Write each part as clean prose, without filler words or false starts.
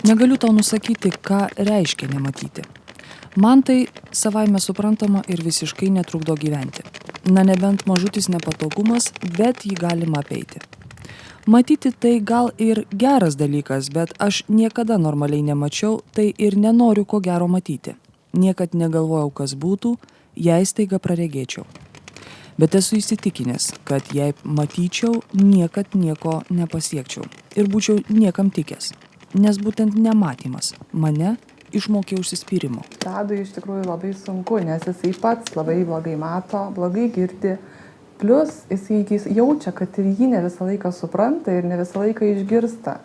Negaliu tau nusakyti, ką reiškia nematyti. Man tai savaime suprantama ir visiškai netrukdo gyventi. Na nebent mažutis nepatogumas, bet jį galima apeiti. Matyti tai gal ir geras dalykas, bet aš niekada normaliai nemačiau, tai ir nenoriu ko gero matyti. Niekad negalvojau, kas būtų, jei staiga praregėčiau. Bet esu įsitikinęs, kad jei matyčiau, niekad nieko nepasiekčiau ir būčiau niekam tikęs. Nes būtent nematymas mane išmokė užsispyrimo. Tadui iš tikrųjų labai sunku, nes jisai pats labai blogai mato, blogai girdi. Plus jisai jaučia, kad ir jį ne visą laiką supranta ir ne visą laiką išgirsta.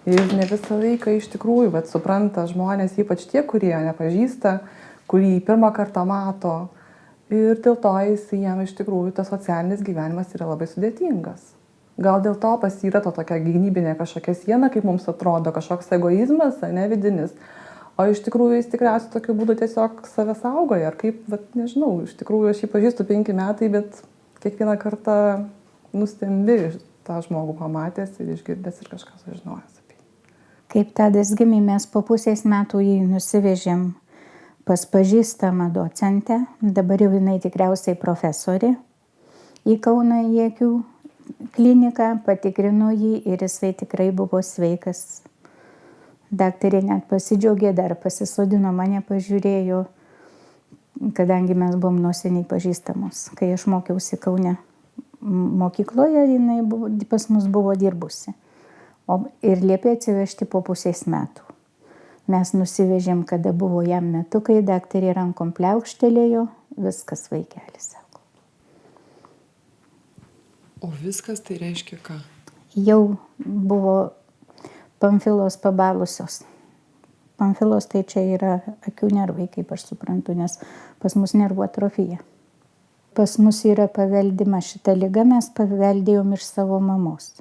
Ir ne visą laiką iš tikrųjų supranta žmonės, ypač tie, kurie nepažįsta, kurį pirmą kartą mato. Ir dėl to jam iš tikrųjų tas socialinis gyvenimas yra labai sudėtingas. Gal dėl to pas yra to tokia gynybinė kažkokia siena, kaip mums atrodo, kažkoks egoizmas, ne vidinis. O iš tikrųjų jis tikriausiai tokiu būdu tiesiog save saugoja. Ar kaip, nežinau, iš tikrųjų aš jį pažįstu 5 metai, bet kiekvieną kartą nustembi tą žmogų pamatęs ir išgirdęs ir kažką sužinojęs apie jį. Kaip Tadas gimė, mes po pusės metų jį nusivežėm pas pažįstamą docentę, dabar jau jinai tikriausiai profesorė, į Kauną į Akių kliniką, patikrino jį ir jisai tikrai buvo sveikas. Daktarė net pasidžiaugė, dar pasisodino mane, pažiūrėjo, kadangi mes buvom nuo seniai pažįstamos. Kai aš mokiausi Kaune mokykloje, jinai pas mus buvo dirbusi. Ir liepė atsivežti po pusės metų. Mes nusivežėm, kada buvo jam metukai, daktarė rankom pliaukštelėjo, viskas vaikelis, sako. O viskas tai reiškia ką? Jau buvo pamfilos pabalusios. Pamfilos tai čia yra akių nervai, kaip aš suprantu, nes pas mus nervų atrofija. Pas mus yra paveldima šita liga, mes paveldėjom iš savo mamos.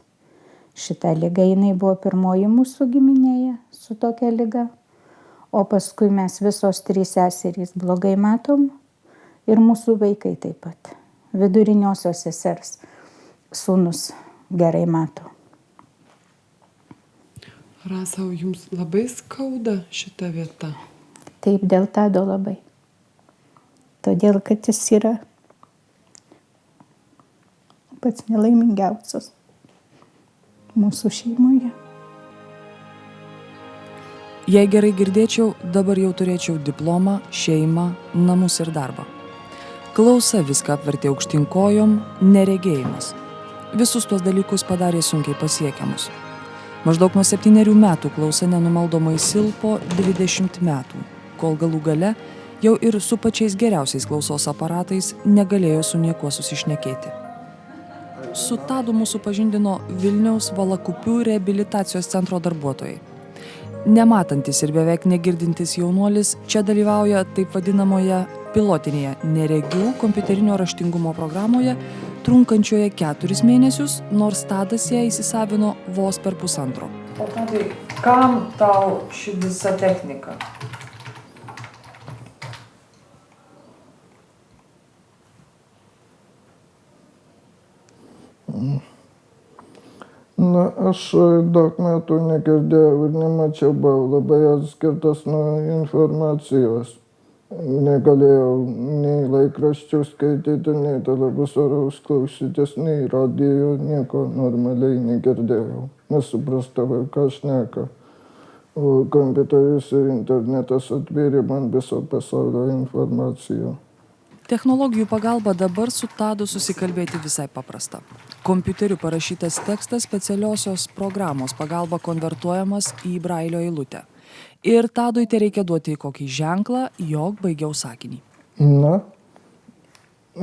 Šita liga, jinai buvo pirmoji mūsų giminėje su tokia liga, o paskui mes visos 3 seserys blogai matom ir mūsų vaikai taip pat. Viduriniosios sesers sūnus gerai mato. Rasa, jums labai skauda šita vieta? Taip, dėl Tado labai. Todėl, kad jis yra pats nelaimingiausias mūsų šeimoje. Jei gerai girdėčiau, dabar jau turėčiau diplomą, šeimą, namus ir darbą. Klausa viską apvertė aukštyn kojom, neregėjimas. Visus tuos dalykus padarė sunkiai pasiekiamus. Maždaug nuo 7 metų klausa nenumaldomai silpo 20 metų, kol galų gale jau ir su pačiais geriausiais klausos aparatais negalėjo su niekuo susišnekėti. Su Tadu mūsų pažindino Vilniaus Valakupių reabilitacijos centro darbuotojai. Nematantis ir beveik negirdintis jaunuolis čia dalyvauja taip vadinamoje pilotinėje neregių kompiuterinio raštingumo programoje, trunkančioje 4 mėnesius, nors Tadas ją įsisavino vos per 1,5. O Tadai, kam tau ši visa technika? Na, aš daug metų negirdėjau ir nemačiau, buvau labai atskirtas nuo informacijos. Negalėjau nei laikraščių skaityti, nei televizoriaus klausytis, nei radijo, nieko normaliai negirdėjau. Nesuprastavo, ką šneka. O kompiuteris ir internetas atvėrė man viso pasaulio informaciją. Technologijų pagalba dabar su Tadu susikalbėti visai paprasta. Kompiuteriu parašytas tekstas specialiosios programos pagalba konvertuojamas į brailio eilutę. Ir Tadui tereikia duoti kokį ženklą, jog baigiau sakinį. Na,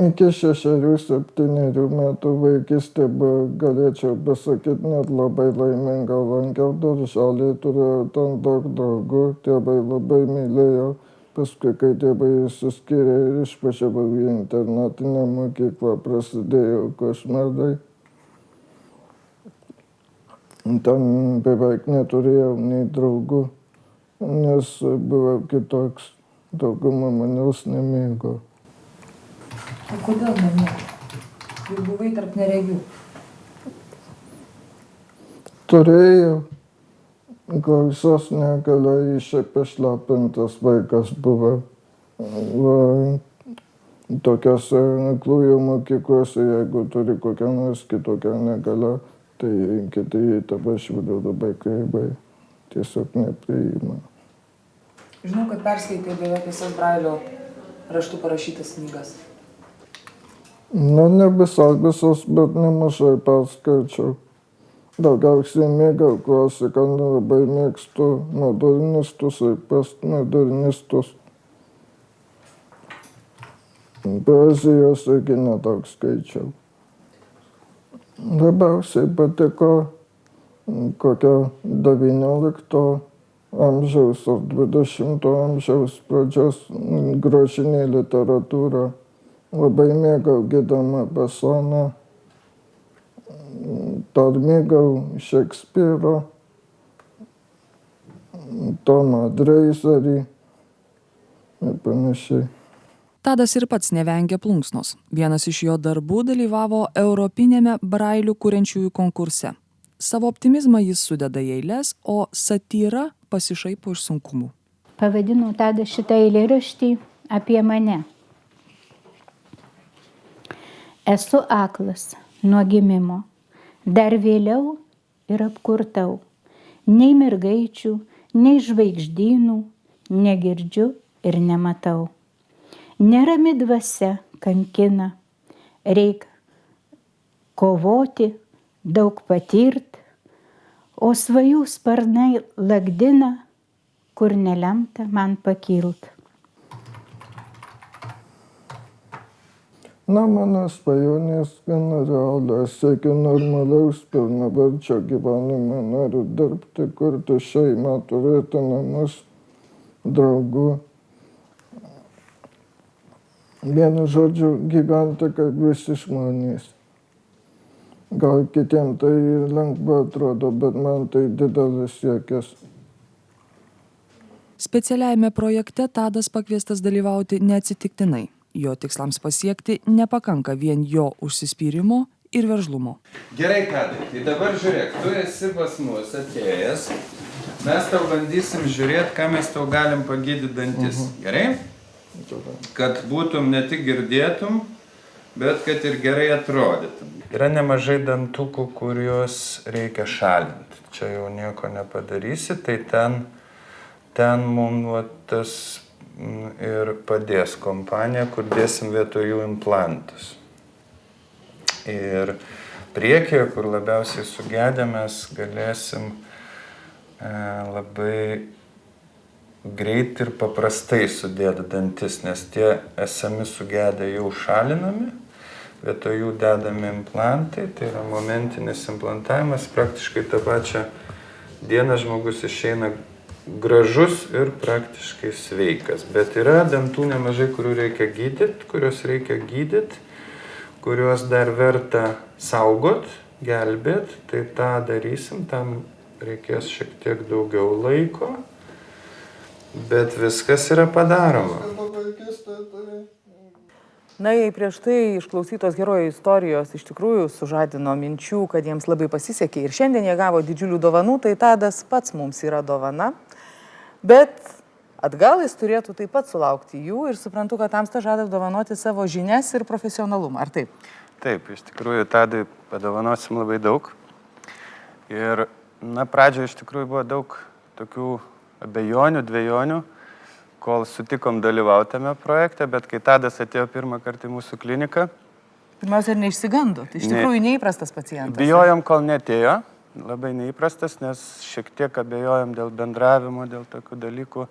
iki 6-7 metų vaikystė buvo, galėčiau pasakyti, net labai laiminga. Lankiau darželį, turėjau ten daug draugų, tėvai labai mylėjo. Paskui, kai tėvai išsiskyrė ir išvažiavau į internatinę mokyklą, prasidėjo košmarai. Ten beveik neturėjau nei draugų, nes buvau kitoks. Dauguma manęs nemėgo. O kodėl nemėgo? Juk buvai tarp neregių. Turėjau klausos negalia iššiaip išlepintas vaikas buvo. Va, tokiose aklųjų mokyklose, jeigu turi kokią nors kitokią negalią, tai kiti į tave žiūri labai kreivai, tiesiog nepriima. Žinau, kad perskaitai beveik visas Brailio raštų parašytas knygas. Na, ne visas, bet nemažai perskaičiau. Daugiausiai mėgau klasiką, labai mėgstu modernistus ir postmodernistus. Poezijos irgi nedaug skaičiau. Labiausiai patiko kokio 19 amžiaus ar 20 amžiaus pradžios grožinė literatūra. Labai mėgau Gidomą Besoną, dar mėgau Šekspyro, Tomą Dreizerį ir panašiai. Tadas ir pats nevengė plunksnos. Vienas iš jo darbų dalyvavo Europinėme Brailių kuriančiųjų konkurse. Savo optimizmą jis sudeda į eiles, o satyra pasišaipo iš sunkumų. Pavadinau tada šitą eilėraštį apie mane. Esu aklas nuo gimimo, dar vėliau ir apkurtau. Nei mergaičių, nei žvaigždynų negirdžiu ir nematau. Nerami dvasia kankina, reik kovoti, daug patirt, o svajų sparnai lagdina, kur nelemta man pakilt. Na, mano svajonės gana realios, siekiu normalaus, pilnaverčio gyvenimo, noriu dirbti, kurti šeimą, turėti namus, draugų. Vienu žodžiu, gyventi kaip visi žmonės. Gal kitiems tai lengva atrodo, bet man tai didelis siekis. Specialiajame projekte Tadas pakviestas dalyvauti neatsitiktinai. Jo tikslams pasiekti nepakanka vien jo užsispyrimo ir veržlumo. Gerai, Tadai, tai dabar žiūrėk, tu esi pas mus atėjęs, mes tau bandysim žiūrėti, ką mes tau galim pagydyti dantis. Gerai? Kad būtum ne tik girdėtum, bet kad ir gerai atrodytum. Yra nemažai dantukų, kuriuos reikia šalinti. Čia jau nieko nepadarysi, tai ten mums tas ir padės kompanija, kur dėsim vietoj jų implantus. Ir priekyje, kur labiausiai sugedę, mes galėsim labai greit ir paprastai sudėti dantis, nes tie esami sugedę jau šalinami, vietoj jų dedami implantai, tai yra momentinis implantavimas, praktiškai tą pačią dieną žmogus išeina gražus ir praktiškai sveikas. Bet yra dantų nemažai, kuriuos reikia gydyti, kuriuos dar verta saugot, gelbėt, tai tą darysim, tam reikės šiek tiek daugiau laiko, bet viskas yra padaroma. Na, jei prieš tai išklausytos herojų istorijos iš tikrųjų sužadino minčių, kad jiems labai pasisekė ir šiandien jie gavo didžiulių dovanų, tai Tadas pats mums yra dovana. Bet atgal jis turėtų taip pat sulaukti jų ir suprantu, kad Tamsta žada dovanoti savo žinias ir profesionalumą. Ar taip? Taip, iš tikrųjų Tadai padovanosim labai daug. Ir, pradžioje iš tikrųjų buvo daug tokių abejonių, dvejonių, kol sutikom dalyvauti tame projekte, bet kai Tadas atėjo pirmą kartą į mūsų kliniką. Pirmiausia, ir neišsigandot. Iš tikrųjų neįprastas pacientas. Bijojom, kol netėjo. Labai neįprastas, nes šiek tiek abejojom dėl bendravimo, dėl tokių dalykų.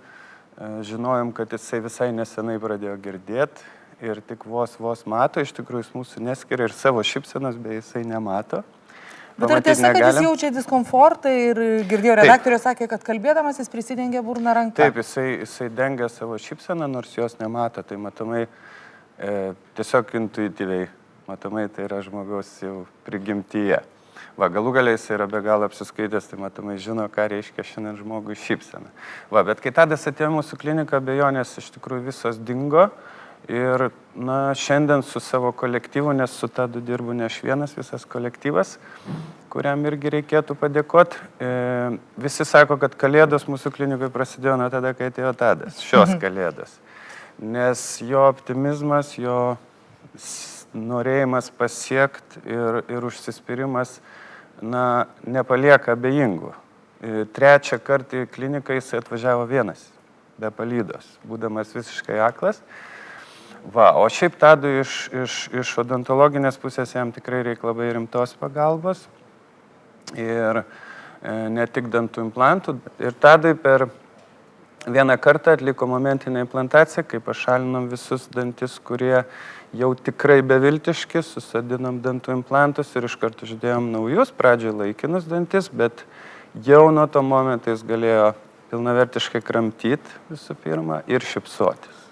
Žinojom, kad jisai visai nesenai pradėjo girdėti ir tik vos mato, iš tikrųjų jis mūsų neskiria ir savo šypsenos, bei jisai nemato. Bet ar tiesa, kad jis jaučia diskomfortą ir girdėjo, redaktorė sakė, kad kalbėdamas jis prisidengia burną ranką? Taip, jisai dengia savo šypseną, nors jos nemato, tai matomai tiesiog intuityviai, matomai tai yra žmogaus jau prigimtyje. Galų galiai jis yra be galo apsiskaitęs, tai matomai žino, ką reiškia šiandien žmogui šypsena. Bet kai Tadas atėjo mūsų kliniką, abejonės iš tikrųjų visos dingo Ir šiandien su savo kolektyvu, nes su Tadu dirbu ne aš vienas, visas kolektyvas, kuriam irgi reikėtų padėkoti. Visi sako, kad kalėdos mūsų klinikoje prasidėjo nuo tada, kai atėjo Tadas, šios kalėdos. Nes jo optimizmas, jo norėjimas pasiekti ir užsispyrimas nepalieka abejingų. Trečią kartą į kliniką jis atvažiavo vienas, be palydos, būdamas visiškai aklas. O šiaip Tadui iš odontologinės pusės jam tikrai reikia labai rimtos pagalbos ir ne tik dantų implantų. Ir Tadui per vieną kartą atliko momentinę implantaciją, kai pašalinom visus dantis, kurie jau tikrai beviltiški, susadinom dantų implantus ir iš karto uždėjom naujus, pradžioje laikinus dantis, bet jau nuo to momento jis galėjo pilnavertiškai kramtyti visų pirma ir šypsotis.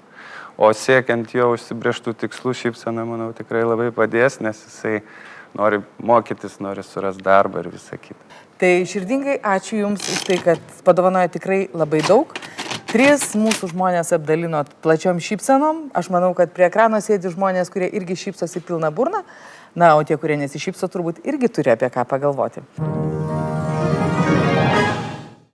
O siekiant jo užsibrėžtų tikslų, šypsena, manau, tikrai labai padės, nes jisai nori mokytis, nori surasti darbą ir visą kitą. Tai širdingai ačiū Jums už tai, kad padovanojo tikrai labai daug. 3 mūsų žmonės apdalinot plačiom šypsenom. Aš manau, kad prie ekrano sėdi žmonės, kurie irgi šypsosi pilna burna. O tie, kurie nesišypso, turbūt irgi turi apie ką pagalvoti.